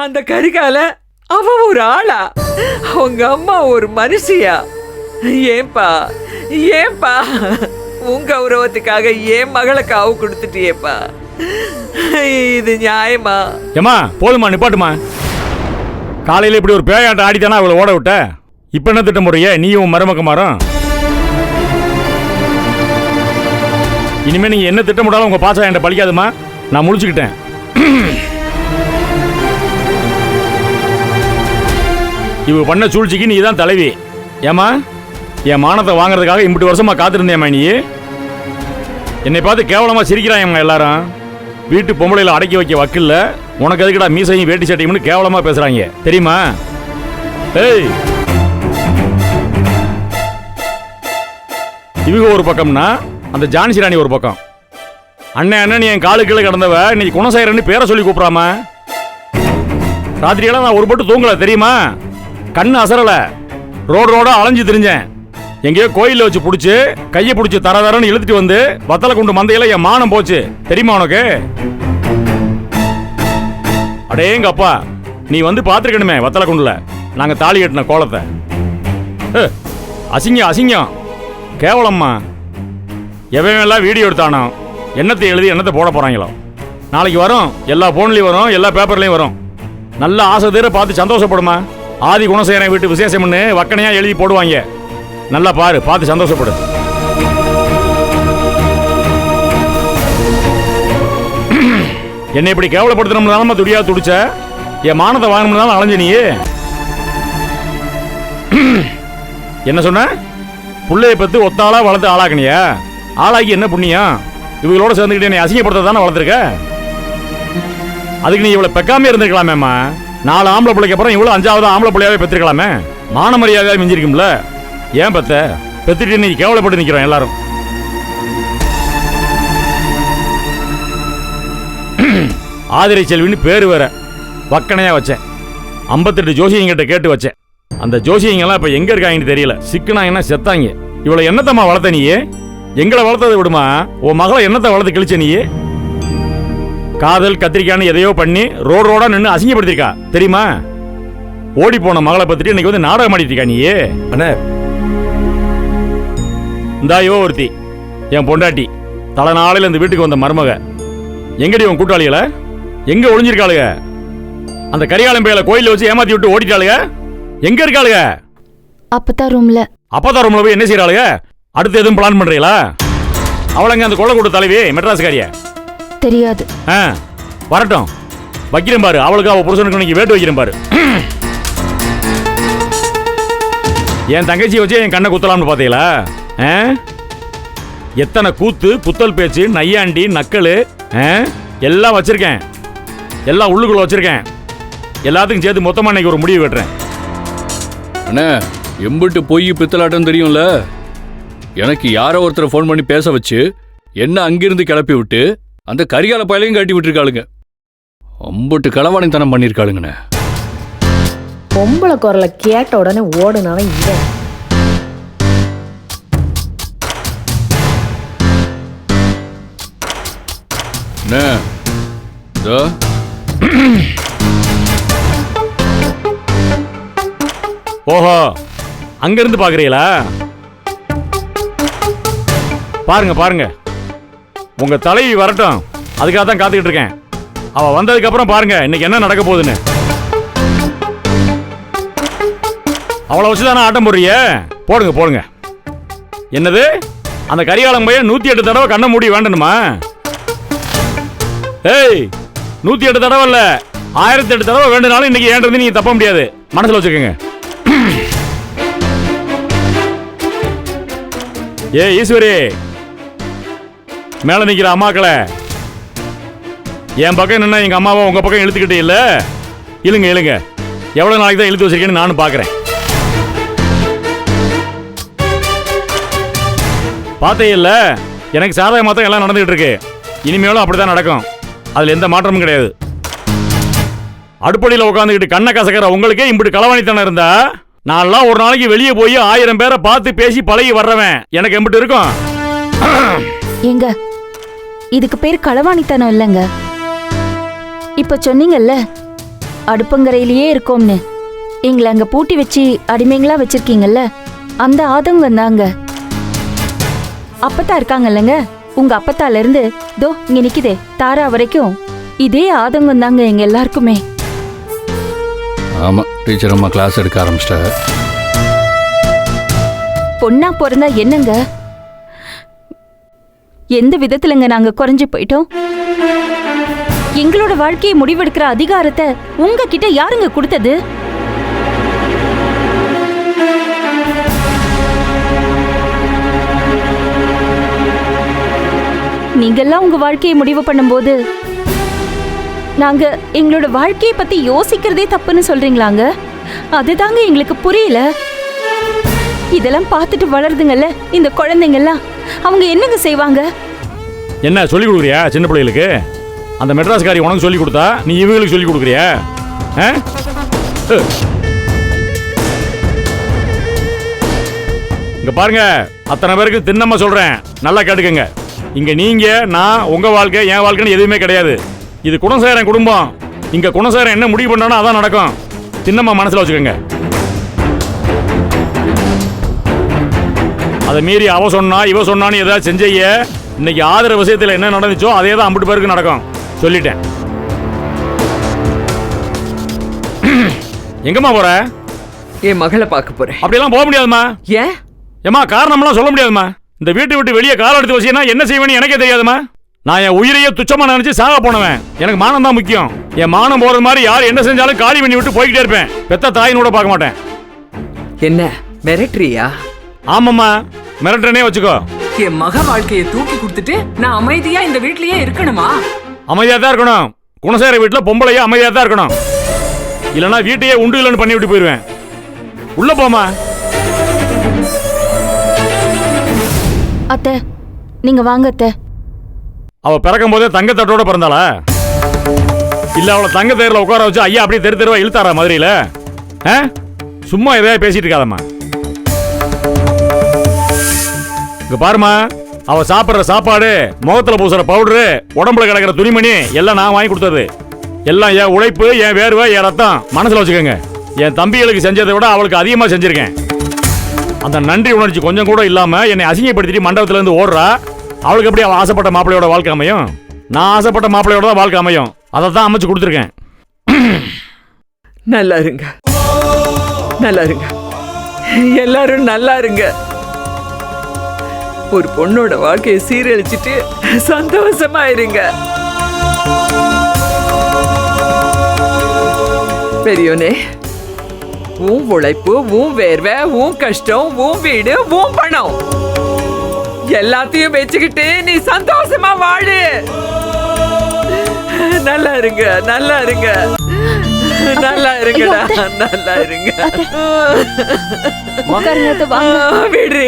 அந்த கரிகால அவ ஒரு ஆளா? அவங்க அம்மா ஒரு மனுஷியா? ஏன்பா ஏன்பா உங்க கௌரவத்துக்காக ஏன் மகளை காவு கொடுத்துட்டியேப்பா? இது நியாயமா? ஏமா போதுமா, நிப்பாட்டுமா. காலையில இப்படி ஒரு பேயாட்டம் ஆடித்தானா அவளை ஓட விட்ட? இப்ப என்ன திட்டம் முறையே நீயும் மருமக்க மாறும்? இனிமே நீங்க என்ன திட்டமிட்டாலும் உங்க பாசம் என்கிட்ட பழிக்காதுமா. நான் முழிச்சுக்கிட்டேன். இவ பண்ண சூழ்ச்சிக்கு நீ தான் தலைவி. ஏமா என் மானத்தை வாங்குறதுக்காக இம்பட்டு வருஷமா காத்திருந்தேம்மா. நீ என்னை பார்த்து கேவலமா சிரிக்கிறாயம்மா எல்லாரும். வீட்டு பொம்பளையில அடக்கி வைக்க வக்கில்ல. உனக்கு எதுக்குடா மீசையும் வேட்டி சட்டையும்னு கேவலமா பேசுறாங்க தெரியுமா? ஏய், இவங்க ஒரு பக்கம்னா அந்த ஜான்சி ராணி ஒரு பக்கம். அண்ணன் அண்ணன் என் காலு கீழே கிடந்தவ இன்னைக்கு குணசேகரன்னு பேரை சொல்லி கூப்பிடாம. ராத்திரியெல்லாம் நான் ஒரு பட்டு தூங்கல தெரியுமா? கண்ணு அசரல. ரோடா அலைஞ்சு திரிஞ்சேன். எங்கேயோ கோயில வச்சு பிடிச்சி கையை பிடிச்சி தரன்னு இழுத்துட்டு வந்து வத்தலை குண்டு மந்தையில என் மானம் போச்சு தெரியுமா உனக்கு? அடேங்க அப்பா, நீ வந்து பாத்துருக்கணுமே வத்தலை குண்டுல நாங்க தாலி கட்டின கோலத்தை. அசிங்கம் அசிங்கம், கேவலம்மா. எவன் வீடியோ எடுத்தானோ என்னத்தை எழுதி என்னத்தை போட போறாங்களோ. நாளைக்கு வரும், எல்லா போன்லயும் வரும், எல்லா பேப்பர்லயும் வரும். நல்ல ஆசை தீர பார்த்து சந்தோஷப்படுமா. ஆதி குணசேகரன் வீட்டு விசேஷம்னு வக்கனையா எழுதி போடுவாங்க. நல்லா பாரு, பார்த்து சந்தோஷப்படு. என்னை இப்படி கேவலப்படுத்தணும்னாலும் துடியா துடிச்ச. என் மானத்தை வாங்கணும்னாலும் அலைஞ்ச நீ. என்ன சொன்ன? புள்ளைய பத்து ஒத்தாளா வளர்த்து ஆளாக்குனியா? ஆளாக்கி என்ன புண்ணியம்? இவங்களோட சேர்ந்துக்கிட்டு என்னை அசிங்கப்படுத்த தானே வளர்த்துருக்க. அதுக்கு நீ இவ்வளவு பெக்காமே இருந்திருக்கலாமேம்மா. 4 ஆம்பளை பிள்ளைக்கு அப்புறம் இவ்வளவு 5வது ஆம்பளை பிள்ளையாவே பெற்றிருக்கலாமே. மான மரியாதையாக மிஞ்சிருக்கும்ல. ஏன் பெத்த பெத்துட்டு நீ கேவலப்பட்டு நிக்கிறோம் எல்லாரும். ஆதிரை செல்வின்னு பேரு வேற வக்கனையா வச்சேன். 58 ஜோசியங்கிட்ட கேட்டு வச்சேன். அந்த ஜோசியங்கெல்லாம் இப்ப எங்க இருக்காங்கன்னு தெரியல. சிக்கனாங்கன்னா செத்தாங்க. இவ்வளவு என்னத்தம்மா வளர்த்த நீ? எங்களை வளர்த்ததை விடுமா, உன் மகளை என்னத்தை வளர்த்து கிழிச்ச நீ? காதல் கத்திரிக்கான்னு எதையோ பண்ணி ரோடா நின்று அசிங்கப்படுத்திருக்கா தெரியுமா? ஓடி போன மகளை பத்திட்டு இன்னைக்கு வந்து நாடகம் ஆடிட்டு நீ. அண்ணே, இந்தாயோ ஒருத்தி என் பொண்டாட்டி. தலை நாளையில இந்த வீட்டுக்கு வந்த மருமக. எங்கடி உன் கூட்டாளிகள? எங்க ஒளிஞ்சிருக்காளுக? அந்த கரிகாலம்பையில கோயில வச்சு ஏமாத்தி விட்டு ஓடிட்டாளுக. எங்க இருக்காளுக? அப்பதான் ரூம்ல போய் என்ன செய்யறாளுக? அடுத்து எதுவும் பிளான் பண்றீங்களா? அவளங்க அந்த கொள்ளக்கூட தலைவி மெட்ராஸ்காரிய தெரியாது. வரட்டும், வைக்கிறேன் பாரு. அவளுக்கு அவ புருஷனுக்கு இன்னைக்கு வேட்டு வைக்கிறேன் பாரு. என் தங்கச்சி வச்சு என் கண்ணை குத்தலாம்னு பாத்தீங்களா? எத்தனை கூத்து, புத்தல் பேச்சு, நையாண்டி, நக்கலு எல்லாம் வச்சிருக்கேன். எல்லாம் உள்ளுக்குள்ள வச்சிருக்கேன். எல்லாத்துக்கும் சேர்த்து மொத்தமா இன்னைக்கு ஒரு முடிவு வெட்டுறேன். அண்ணே, எம்பிட்டு பொய் பித்தலாட்டம் தெரியும்ல. எனக்கு யாரோ ஒருத்தரை ஃபோன் பண்ணி பேச வச்சு என்ன அங்கிருந்து கிளப்பி விட்டு அந்த கரிகால பயலையும் காட்டி விட்டுருக்காளுங்க. அம்பட்டு களவாணித்தனம் பண்ணிருக்காளுங்கண்ணே. பொம்பளை குரலை கேட்ட உடனே ஓடுனவன் இவன். ஓஹோ, அங்கிருந்து பாக்குறீங்களா? பாருங்க பாருங்க, உங்க தலைவி வரட்டும், அதுக்காக தான் காத்துக்கிட்டு இருக்கேன். அவ வந்ததுக்கு அப்புறம் பாருங்க இன்னைக்கு என்ன நடக்க போகுதுன்னு. அவளை வச்சுதானே ஆட்டம் போடுறிய? போடுங்க போடுங்க. என்னது, அந்த கரிகாலம் பையன் 108 தடவை கண்ண மூடி வேண்டணுமா? ஏய், 108 தடவை இல்ல, 1008 தடவை வேண்டுனாலும் இன்னைக்கு ஏன்றது நீங்க தப்ப முடியாது. மனசுல வச்சுக்கோங்க. ஏ ஈஸ்வரி, மேல நிக்கிற அம்மாக்களை, என் பக்கம் நின்னா எங்க அம்மாவை உங்க பக்கம் இழுத்துக்கிட்டே இல்ல. இழுங்க இழுங்க. எவ்வளவு நாளைக்கு தான் இழுத்து வச்சிருக்கேன்னு நானும் பாக்குறேன். பார்த்தே இல்ல, எனக்கு சாதகமா தான் எல்லாம் நடந்துகிட்டு இருக்கு. இனிமேலும் அப்படிதான் நடக்கும். அதுல எந்த மாற்றமும் கிடையாது. அடுப்படியில் உட்காந்துக்கிட்டு கண்ணை கசக்கிற உங்களுக்கே இப்படி களவாணித்தனம் இருந்தா, நான்லாம் ஒரு நாளைக்கு வெளியே போய் 1000 பேரை பார்த்து பேசி பழகி வர்றவன். எனக்கு எம்பிட்டு இருக்கும்? எங்க இதுக்கு பேர் களவாணித்தனம் இல்லைங்க. இப்ப சொன்னீங்கல்ல, அடுப்பங்கரையிலேயே இருக்கோம்னு எங்களை அங்க பூட்டி வச்சு அடிமைங்களா வச்சிருக்கீங்கல்ல, அந்த ஆதங்கம் தாங்க. அப்பத்தா இருக்காங்கல்லங்க, உங்க அப்பத்தால இருந்து தோ இங்க நிக்குதே தாரா வரைக்கும் இதே ஆதங்கம் தாங்க எங்க எல்லாருக்குமே. ஆமா, டீச்சர் அம்மா கிளாஸ் எடுக்க ஆரம்பிச்சிட்டாங்க. பொண்ணா பிறந்தா என்னங்க, எந்த விதத்துலங்க நாங்க குறைஞ்சு போயிட்டோம்? எங்களோட வாழ்க்கையை முடிவெடுக்கிற அதிகாரத்தை உங்ககிட்ட யாருங்க கொடுத்தது? நீங்கெல்லாம் உங்க வாழ்க்கையை முடிவு பண்ணும்போது நாங்க எங்களோட வாழ்க்கையை பத்தி யோசிக்கிறதே தப்புன்னு சொல்றீங்களாங்க? அதுதாங்க எங்களுக்கு புரியல. இதெல்லாம் பார்த்துட்டு வளருதுங்கல்ல இந்த குழந்தைங்கெல்லாம், அவங்க என்னங்க செய்வாங்க? என்ன சொல்லி கொடுக்குறியா சின்ன பிள்ளைகளுக்கு? அந்த மெட்ராஸ்காரி உனக்கு சொல்லி கொடுத்தா நீ இவங்களுக்கு சொல்லி கொடுக்குறியா? இங்க பாருங்க, அத்தனை பேருக்கு தின்னமா சொல்றேன், நல்லா கேட்டுக்கங்க. இங்க நீங்க, நான், உங்க வாழ்க்கை, என் வாழ்க்கைன்னு எதுவுமே கிடையாது. இது குணசேகரன் குடும்பம். இங்க குணசேகரன் என்ன முடிவு பண்ணானோ அதான் நடக்கும். தின்னமா மனசுல வச்சுக்கோங்க. அதை மீறி அவ சொன்னா இவ சொன்னான்னு ஏதாவது செஞ்சைய, இன்னைக்கு ஆதரவு விஷயத்தில் என்ன நடந்துச்சோ அதே தான் அம்பிட்டு பேருக்கு நடக்கும். சொல்லிட்டேன். எங்கம்மா போற? என் மகளை பார்க்க போறேன். அப்படியெல்லாம் போக முடியாதுமா. ஏன்? ஏமா காரணம்லாம் சொல்ல முடியாதுமா. இந்த வீட்டை விட்டு வெளியே கால எடுத்து வச்சீங்கன்னா என்ன செய்வேன்னு எனக்கே தெரியாதுமா. நான் என் உயிரையே துச்சமா நினைச்சு சாக போனவன். எனக்கு மானம் தான் முக்கியம். என் மானம் போறது மாதிரி யார் என்ன செஞ்சாலும் காலி பண்ணி விட்டு போய்கிட்டே இருப்பேன். பெத்த தாயினோட பார்க்க மாட்டேன். என்ன மிரட்டுறியா? ஆமாம்மா, மிரட்டுறனே வச்சுக்கோ. என் மக வாழ்க்கையை தூக்கி கொடுத்துட்டு நான் அமைதியா இந்த வீட்லயே இருக்கணுமா? அமைதியா தான் இருக்கணும். குணசேகர வீட்டுல பொம்பளையா அமைதியா தான் இருக்கணும். இல்லைன்னா வீட்டையே உண்டு இல்லைன்னு பண்ணி விட்டு போயிருவேன். உள்ள போமா. அத்தை நீங்க வாங்க அத்தை. அவ பிறக்கும் போதே தங்கத்தட்டோட பிறந்தாளா? இல்ல அவளை தங்க தேர்ல உட்கார வச்சு ஐயா அப்படியே தெரு தெருவா இழுத்தாரா மதுரையில? சும்மா எதையா பேசிட்டு இருக்காதம்மா. இங்க பாருமா, அவ சாப்பிடுற சாப்பாடு, முகத்துல பூசுற பவுடரு, உடம்புல கிடக்கிற துணிமணி எல்லாம் நான் வாங்கி கொடுத்தது. எல்லாம் என் உழைப்பு, என் வேர்வை, என் ரத்தம். மனசுல வச்சுக்கோங்க. என் தம்பிகளுக்கு செஞ்சதை விட அவளுக்கு அதிகமா செஞ்சிருக்கேன். அந்த நன்றி உணர்ச்சி கொஞ்சம் கூட இல்லாம என்னை அசிங்கப்படுத்திட்டு மண்டபத்துல இருந்து ஓடுறா. அவளுக்கு எப்படி அவள் ஆசைப்பட்ட மாப்பிள்ளையோட வாழ்க்கை அமையும்? நான் ஆசைப்பட்ட மாப்பிள்ளையோட தான் வாழ்க்கை அமையும். அதை தான் அமைச்சு கொடுத்துருக்கேன். நல்லா இருங்க, நல்லா இருங்க, எல்லாரும் நல்லா இருங்க. ஒரு பொண்ணோட வாழ்க்கையை சீரழிச்சிட்டு சந்தோஷமா இருங்க. பெரியவனே, உன் உழைப்பு, உன் வேர்வை, உன் கஷ்டம், உன் வீடு, உன் பணம் எல்லாத்தையும் வச்சுக்கிட்டு நீ சந்தோஷமா வாழு. நல்லா இருங்க, நல்லா இருங்க, நல்லா இருங்கடா, நல்லா இருங்க. விடு,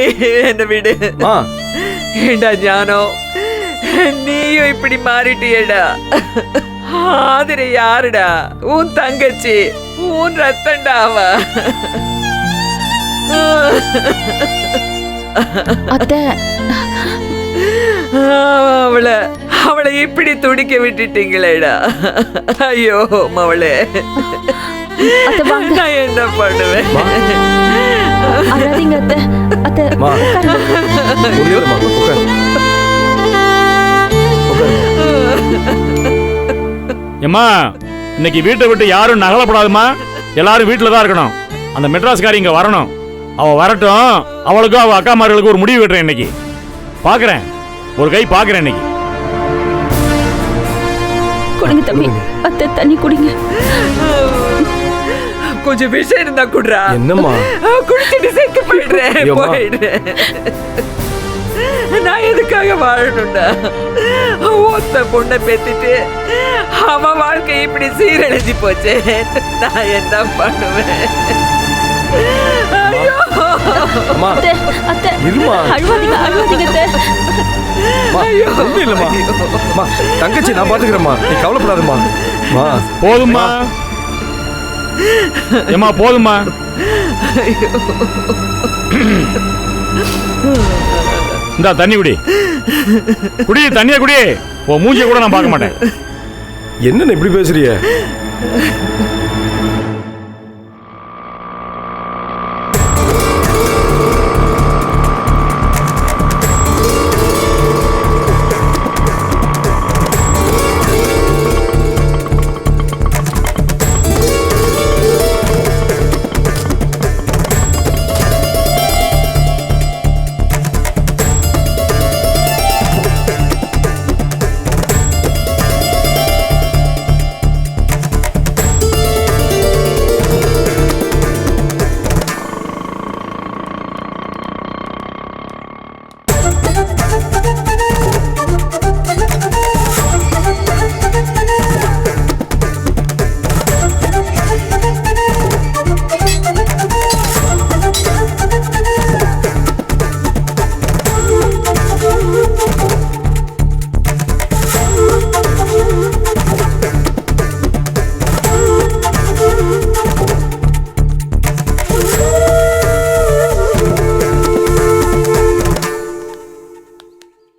என்ன விடு. ஏண்டா ஞானம், நீயும் இப்படி மாறிட்டியடா. ஆதிரை யாருடா? உன் தங்கச்சி, உன் ரத்தண்டாவா? அவளை இப்படி துடிக்க விட்டுட்டீங்களேடா. ஐயோ மவளே, நான் என்ன பண்ணுவேன்? ஏம்மா, இன்னைக்கு வீட்டை விட்டு யாரும் நகலப்படாதுமா. எல்லாரும் வீட்டில் தான் இருக்கணும். அந்த மெட்ராஸ்காரி இங்க வரணும். அவ வரட்டும். அவளுக்கும் அவ அக்காமார்களுக்கு ஒரு முடிவு கட்டுறேன். இன்னைக்கு பாக்குறேன், ஒரு கை பாக்குறேன். இன்னைக்கு குடிங்க தம்பி, அத்தை தண்ணி குடிங்க. கொஞ்சம் விஷயம் இருந்தா குடுறா. என்னம்மா? குடிச்சிட்டு செத்து போயிடுறேன். நான் எதுக்காக வாழணும்டா? ஒத்த பொண்ணை பெத்துட்டு அவன் வாழ்க்கை இப்படி சீரழிஞ்சு போச்சு. நான் என்ன பண்ணுவேன்? தங்கச்சி நான் பாத்துக்கிறேம்மா, நீ கவலைப்படாதம்மா. போதுமா? ஏமா போதுமா? இந்த தண்ணி குடி. குடி, தண்ணிய குடி. உன் மூஞ்சிய கூட நான் பார்க்க மாட்டேன். என்ன இப்படி பேசுறிய?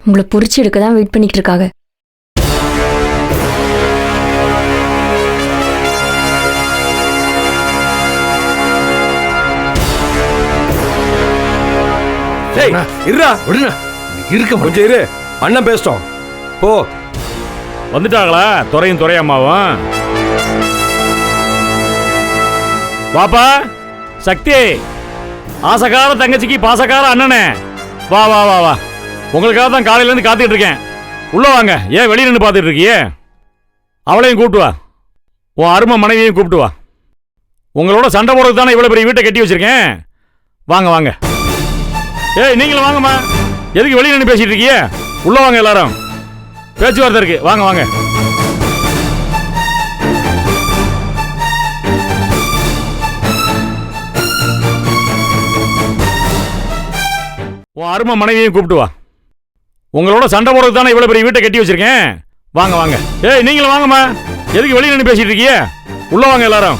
உங்களை புரிச்சு எடுக்க தான் வெயிட் பண்ணிட்டு இருக்காங்க. டேய் இருடா, விடுண்ணா இருக்க கொஞ்சம் இரு, அண்ணன் பேசிட்டோம் போ. வந்துட்டாங்களா துறையும் துறையம்மாவும்? வாப்பா சக்தி, ஆசைக்கார தங்கச்சிக்கு பாசக்கார அண்ணனே, வா வா வா வா. உங்களுக்காக தான் காலையில இருந்து காத்துக்கிட்டு இருக்கேன். உள்ள வாங்க. ஏன் வெளியே நின்று பார்த்துட்டு இருக்கியே? அவளையும் கூப்பிட்டு வா, உன் அருமை மனைவியையும் கூப்பிட்டு வா. உங்களோட சண்டை போடுறதுக்கு தானே இவ்வளவு பெரிய வீட்டை கட்டி வச்சிருக்கேன். வாங்க வாங்க. ஏய் நீங்களும் வாங்கம்மா. எதுக்கு வெளியே நின்று பேசிட்டு இருக்கியே? உள்ள வாங்க எல்லாரும், பேச்சுவார்த்தை இருக்கு. வாங்க வாங்க. உன் அருமை மனைவியையும் கூப்பிட்டு வா. உங்களோட சண்டை போடுறதுக்கு தானே இவ்வளவு பெரிய வீட்டை கட்டி வச்சிருக்கேன். வாங்க வாங்க. ஏய் நீங்களும் வாங்கம்மா. எதுக்கு வெளியே நின்று பேசிட்டு இருக்கியே? உள்ள வாங்க எல்லாரும்,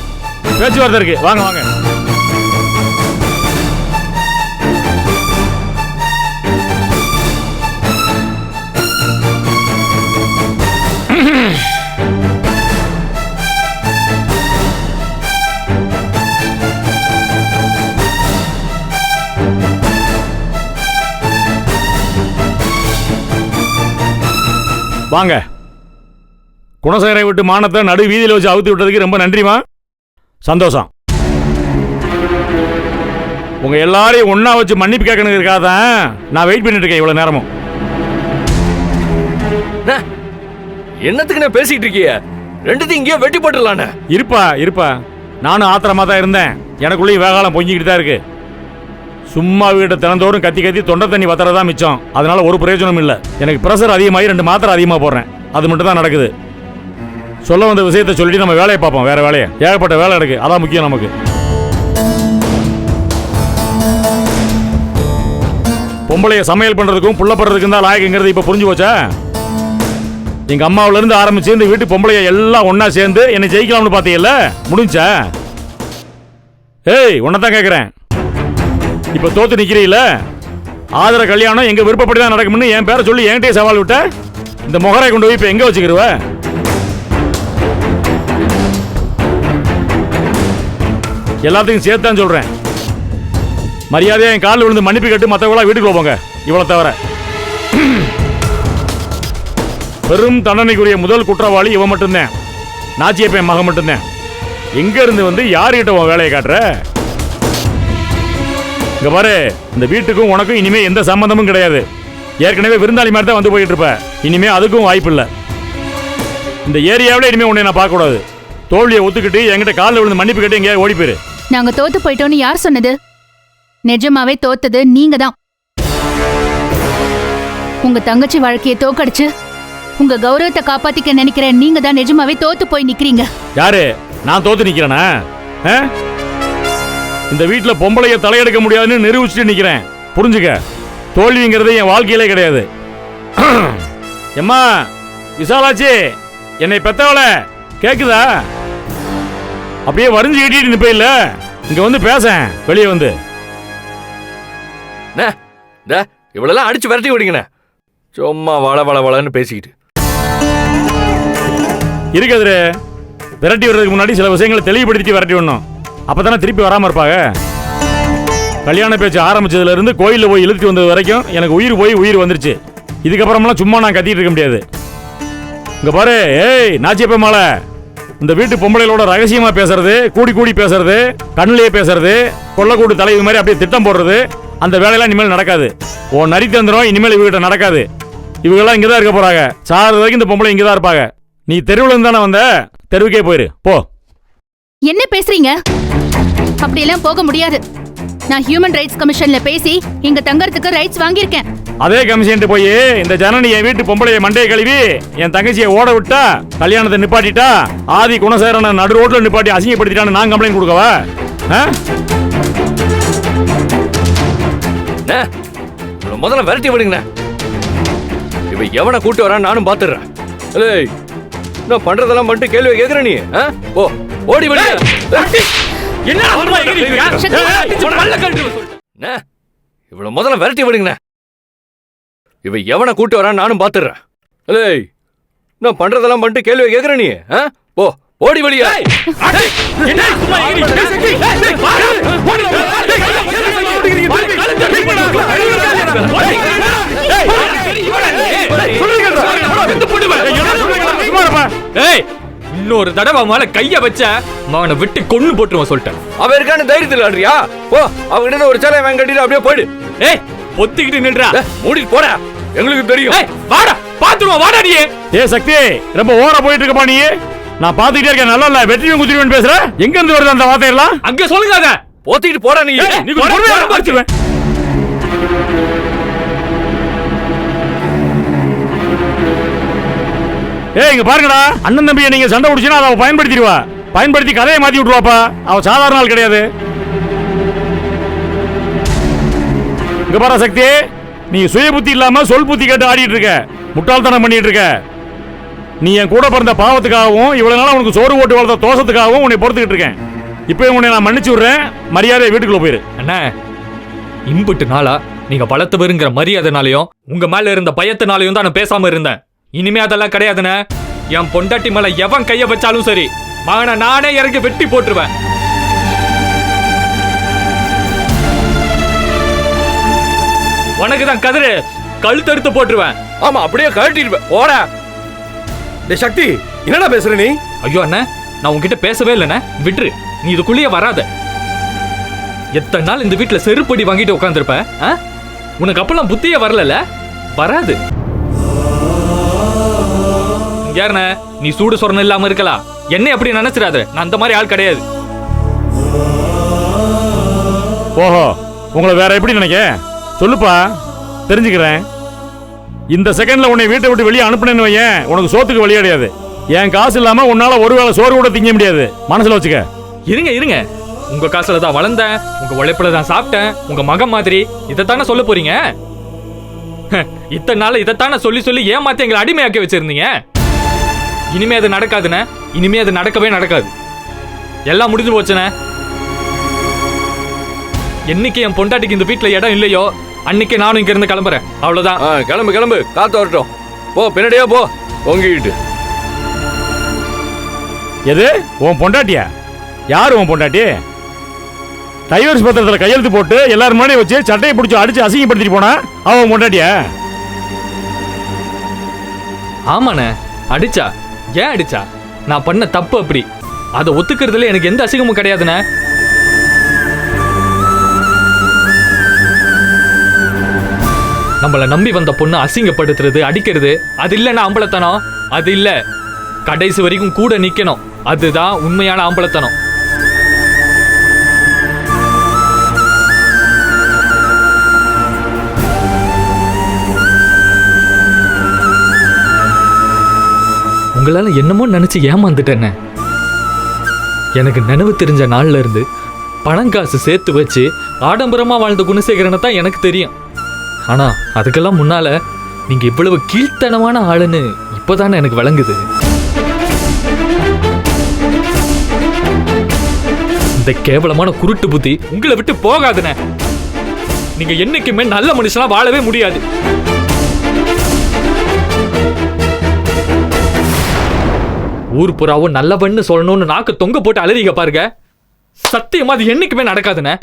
பேச்சுவார்த்தை இருக்கு. வாங்க வாங்க. வாங்க. குணசேகரை விட்டு மானத்தை நடு வீதியில் வச்சு அவுத்து விட்டதுக்கு ரொம்ப நன்றிமா. சந்தோஷம். உங்க எல்லாரையும் ஒன்னா வச்சு மன்னிப்பு கேட்கணுங்கிறதுக்காக தான் நான் வெயிட் பண்ணிட்டு இருக்கேன் இவ்வளவு நேரமும். என்னத்துக்கு நான் பேசிட்டு இருக்கிய? ரெண்டுத்தையும் இங்கேயே வெட்டி போட்டுடலானே. இருப்பா இருப்பா, நானும் ஆத்திரமா தான் இருந்தேன். எனக்குள்ளேயும் வேகாலம் பொங்கிக்கிட்டு தான் இருக்கு. சும்மா வீட்டை தினந்தோறும் கத்தி கத்தி தொண்டை தண்ணி வத்துறதா மிச்சம். அதனால ஒரு பிரயோஜனம் இல்லை. எனக்கு பிரஷர் அதிகமாகி 2 மாத்திரை அதிகமாக போடுறேன். அது மட்டும் தான் நடக்குது. சொல்ல வந்த விஷயத்தை சொல்லிட்டு நம்ம வேலையை பார்ப்போம். வேற வேலையை ஏகப்பட்ட வேலை இருக்கு, அதான் முக்கியம் நமக்கு. பொம்பளைய சமையல் பண்றதுக்கும் புள்ள படுறதுக்கும் தான் லாயக்குங்கிறது இப்ப புரிஞ்சு போச்சா? எங்க அம்மாவில இருந்து ஆரம்பிச்சு இந்த வீட்டு பொம்பளைய எல்லாம் ஒன்னா சேர்ந்து என்னை ஜெயிக்கலாம்னு பாத்தீங்கல்ல, முடிஞ்சா? ஏய் உன்னதான் கேக்குறேன். இப்ப தோத்து நிக்கிறீல, ஆதர கல்யாணம் எங்க விருப்பப்படி தான் நடக்கும்னு என் பேரை சொல்லி என்கிட்டயே சவால் விட்ட. இந்த முகரை கொண்டு போய் இப்ப எங்க வச்சுக்கிருவ? எல்லாத்தையும் சேர்த்தான் சொல்றேன். மரியாதையா என் காலில் விழுந்து மன்னிப்பு கேட்டு மற்றவங்களா வீட்டுக்கு போங்க. இவ்வளவு தவிர பெரும் தண்டனைக்குரிய முதல் குற்றவாளி இவன் மட்டும்தான். நாச்சியப்பன் மகன் மட்டும்தான். எங்க இருந்து வந்து யாருகிட்ட உன் வேலையை காட்டுற? இங்க பாரு, இந்த வீட்டுக்கும் உனக்கும் இனிமே எந்த சம்பந்தமும் கிடையாது. ஏற்கனவே விருந்தாளி மாதிரி தான் வந்து போயிட்டு இருப்ப. இனிமே அதுக்கும் வாய்ப்பு இல்லை. இந்த ஏரியாவில இனிமே உன்னை நான் பார்க்க கூடாது. தோல்வியை ஒத்துக்கிட்டு என்கிட்ட காலில் விழுந்து மன்னிப்பு கேட்டு எங்கேயா ஓடி போயிரு. நாங்க தோத்து போயிட்டோம்னு யார் சொன்னது? நிஜமாவே தோத்தது நீங்க தான். உங்க தங்கச்சி வாழ்க்கையை தோக்கடிச்சு உங்க கௌரவத்தை காப்பாத்திக்க நினைக்கிற நீங்க தான் நிஜமாவே தோத்து போய் நிக்கிறீங்க. யாரு? நான் தோத்து நிக்கிறேனா? இந்த வீட்டுல பொம்பளைய தலையெடுக்க முடியாதுன்னு நிரூபிச்சுட்டு நிக்கிறேன். புரிஞ்சுக்க, தோல்விங்கிறது என் வாழ்க்கையிலே கிடையாது. எம்மா விசாலாச்சி, என்னை பெத்தவள கேக்குதா? அப்படியே வரிஞ்சு கட்டிட்டு நிப்ப இல்ல, இங்க வந்து பேச. வெளியே வந்து இவ்வளவு அடிச்சு விரட்டி விடுங்கண்ணே. சும்மா வள வள வளன்னு பேசிக்கிட்டு இருக்குது. விரட்டி வர்றதுக்கு முன்னாடி சில விஷயங்களை தெளிவுபடுத்தி விரட்டி விடணும். அப்பதானே திருப்பி வராம இருப்பாங்க. கல்யாண பேச்சு ஆரம்பிச்சதுல இருந்து கோயிலில் போய் இழுத்து வந்தது வரைக்கும் எனக்கு உயிர் போய் உயிர் வந்துருச்சு. இதுக்கப்புறமெல்லாம் சும்மா நான் கத்திட்டு இருக்க முடியாது. இங்க பாரு, ஏய் நாச்சியப்ப மாலை, இந்த வீட்டு பொம்பளைகளோட ரகசியமா பேசுறது, கூடி கூடி பேசுறது, கண்ணிலேயே பேசுறது, கொள்ளக்கூடு தலைவி மாதிரி அப்படியே திட்டம் போடுறது, அந்த வேலையெல்லாம் இனிமேல் நடக்காது. ஓ நரித்தந்திரம் இனிமேல் இவகிட்ட நடக்காது. இவங்கெல்லாம் இங்கதான் இருக்க போறாங்க. சாகிறது வரைக்கும் இந்த பொம்பளை இங்கதான் இருப்பாங்க. நீ தெருவுல இருந்து தானே வந்த, தெருவுக்கே போயிரு போ. என்ன பேசுறீங்க? அப்படியெல்லாம் போக முடியாது. நான் ஹியூமன் ரைட்ஸ் கமிஷன்ல பேசி இங்க தங்கறதுக்கு ரைட்ஸ் வாங்கியிருக்கேன். அதே கமிஷன் போய் இந்த ஜனனி என் வீட்டு பொம்பளைய மண்டையை கழுவி என் தங்கச்சியை ஓட விட்டா, கல்யாணத்தை நிப்பாட்டிட்டா, ஆதி குணசேகரனை நடு ரோட்ல நிப்பாட்டி அசிங்கப்படுத்திட்டான்னு நான் கம்ப்ளைண்ட் கொடுக்கவா? முதல்ல விரட்டி விடுங்க. இவ எவனை கூட்டு வரான்னு நானும் பாத்துறேன். நான் பண்றதெல்லாம் மட்டும் கேள்வி கேக்குற நீ? ஓ ஓடி விடு. இவ்வளவு முதல்ல விரட்டி விடுங்க. இவ எவனை கூட்டு வரான்னு நானும் பாத்துறேன். நான் பண்றதெல்லாம் மட்டும் கேள்வி கேக்குற நீ? ஓ ஓடி வெளியா. இன்னொரு தடவை மேல கைய வச்ச அவனை விட்டு கொன்னு போட்டுருவான் சொல்லிட்டேன். அவ இருக்கான தைரியத்தில் ஆடுறியா? போ அவங்கிட்ட ஒரு சேலை வாங்கி கட்டிட்டு அப்படியே போயிடு. ஏய் பொத்திக்கிட்டு நில்றா, மூடிட்டு போடா, எங்களுக்கு தெரியும். வாடா பாத்துருவோம், வாடா நீ. ஏ சக்தி, ரொம்ப ஓவரா போயிட்டு இருக்கப்பா நீ. நான் பாத்துக்கிட்டே இருக்கேன். நல்லா இல்ல, வெற்றியும் குதிரையும் பேசுற. எங்க இருந்து வருது அந்த வார்த்தை எல்லாம்? அங்க சொல்லுங்க. போத்திட்டு போடா நீ. ஏய் இங்க பாருங்கடா, அண்ணன் தம்பியை நீங்க சண்டை பிடிச்சினா அதை பயன்படுத்திடுவா. பயன்படுத்தி கதையை மாத்தி விட்டுருவாப்பா. அவ சாதாரண ஆள் கிடையாது. இங்க பாரு சக்தி, நீ சுய புத்தி இல்லாம சொல் புத்தி கேட்டு ஆடிட்டு இருக்க, முட்டாள்தனம் பண்ணிட்டு இருக்க. நீ என் கூட பிறந்த பாவத்துக்காகவும் இவ்வளவு நாளா உனக்கு சோறு ஓட்டு வளர்த்த தோஷத்துக்காகவும் உன்னை பொறுத்துக்கிட்டு இருக்கேன். இப்போ உன்னை நான் மன்னிச்சு விடுறேன். மரியாதை வீட்டுக்குள்ள போயிரு. அண்ணா, இம்புட்டு நாளா நீங்க வளர்த்தவருங்கிற மரியாதைனாலையும் உங்க மேல இருந்த பயத்தினாலையும் தான் நான் பேசாம இருந்தேன். இனிமே அதெல்லாம் கிடையாதுண்ணே. என் பொண்டாட்டி மேல எவன் கைய வச்சாலும் சரி, மகனை நானே இறங்கி வெட்டி போட்டுருவேன். உனக்குதான் கதிரு கழுத்தெடுத்து போட்டுருவேன். ஆமா அப்படியே கழட்டிடுவேன். ஓடா. டேய் சக்தி, என்னடா பேசுற நீ? ஐயோ அண்ணா, நான் உன்கிட்ட பேசவே இல்லைண்ணே. விட்டுரு, நீ இதுக்குள்ளேயே வராத. எத்தனை நாள் இந்த வீட்டுல செருப்படி வாங்கிட்டு உட்காந்துருப்ப? உனக்கு அப்பெல்லாம் புத்தியே வரல. வராது. யாருண்ண நீ சூடு சொரணம் இல்லாம இருக்கலாம். என்ன அப்படி நினைச்சிடாத, நான் அந்த மாதிரி ஆள் கிடையாது. ஓஹோ, உங்களை வேற எப்படி நினைக்க சொல்லுப்பா, தெரிஞ்சுக்கிறேன். இந்த செகண்ட்ல உன்னை வீட்டை விட்டு வெளியே அனுப்புனேன்னு வையேன், உனக்கு சோத்துக்கு வழி கிடையாது. என் காசு இல்லாம உன்னால ஒருவேளை சோறு கூட திங்க முடியாது. மனசுல வச்சுக்க. இருங்க, உங்க காசுல தான் வளர்ந்தேன், உங்க உழைப்புல தான் சாப்பிட்டேன், உங்க மகன் மாதிரி. இதைத்தானே சொல்ல போறீங்க? இத்தனை நாள் இதைத்தானே சொல்லி சொல்லி ஏமாத்தி எங்களை அடிமையாக்கி வச்சிருந்தீங்க. இனிமே அது நடக்காதுண்ணே. இனிமே அது நடக்கவே நடக்காது. எல்லாம் முடிஞ்சு போச்சுண்ணே. என்னைக்கு என் பொண்டாட்டிக்கு இந்த வீட்டுல இடம் இல்லையோ அன்னைக்கு நானும் இங்க இருந்து கிளம்புறேன். அவ்வளவுதான். கிளம்பு கிளம்பு, காத்து வரட்டும். போ பின்னாடியே போ. பொங்கிட்டு. எது உன் பொண்டாட்டியா? யாரு உன் பொண்டாட்டி? டைவர்ஸ் பத்திரத்துல கையெழுத்து போட்டு எல்லாரும் முன்னாடி வச்சு சட்டையை பிடிச்சி அடிச்சு அசிங்கப்படுத்திட்டு போனா அவன் பொண்டாட்டியா? ஆமாண்ணே, அடிச்சா. ஏன் அடிச்சா? நான் பண்ண தப்பு அப்படி. அதை ஒத்துக்கிறதுல எனக்கு எந்த அசிங்கமும் கிடையாதுண்ணே. நம்மள நம்பி வந்த பொண்ணு அசிங்கப்படுத்துறது, அடிக்கிறது, அது இல்லைன்னா ஆம்பளத்தனம். அது இல்ல, கடைசி வரைக்கும் கூட நிக்கணும். அதுதான் உண்மையான ஆம்பளத்தனம். உங்களால என்னமோ நினைச்சு ஏமாந்துட்டேன்னு. எனக்கு நினைவு தெரிஞ்ச நாள்ல இருந்து பணம் காசு சேர்த்து வச்சு ஆடம்பரமா வாழ்ந்த குணசேகரனை தான் எனக்கு தெரியும். ஆனா அதுக்கெல்லாம் முன்னால நீங்க இவ்வளவு கீழ்த்தனமான ஆளுன்னு இப்பதானே எனக்கு விளங்குது. இந்த கேவலமான குருட்டு புத்தி உங்களை விட்டு போகாதுண்ணே. நீங்க என்னைக்குமே நல்ல மனுஷனா வாழவே முடியாது. ஊர் புறாவும் நல்லவன்னு சொல்லணும்னு நாக்கு தொங்க போட்டு அலறிங்க பாருங்க. சத்தியமா அது என்னைக்குமே நடக்காதுண்ணே.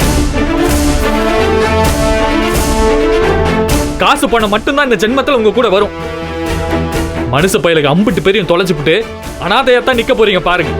காசு பணம் மட்டும்தான் இந்த ஜென்மத்துல உங்க கூட வரும். மனுஷ பயலுக்கு அம்பிட்டு பேரையும் தொலைச்சுப்புட்டு அனாதையாத்தான் நிக்க போறீங்க பாருங்க.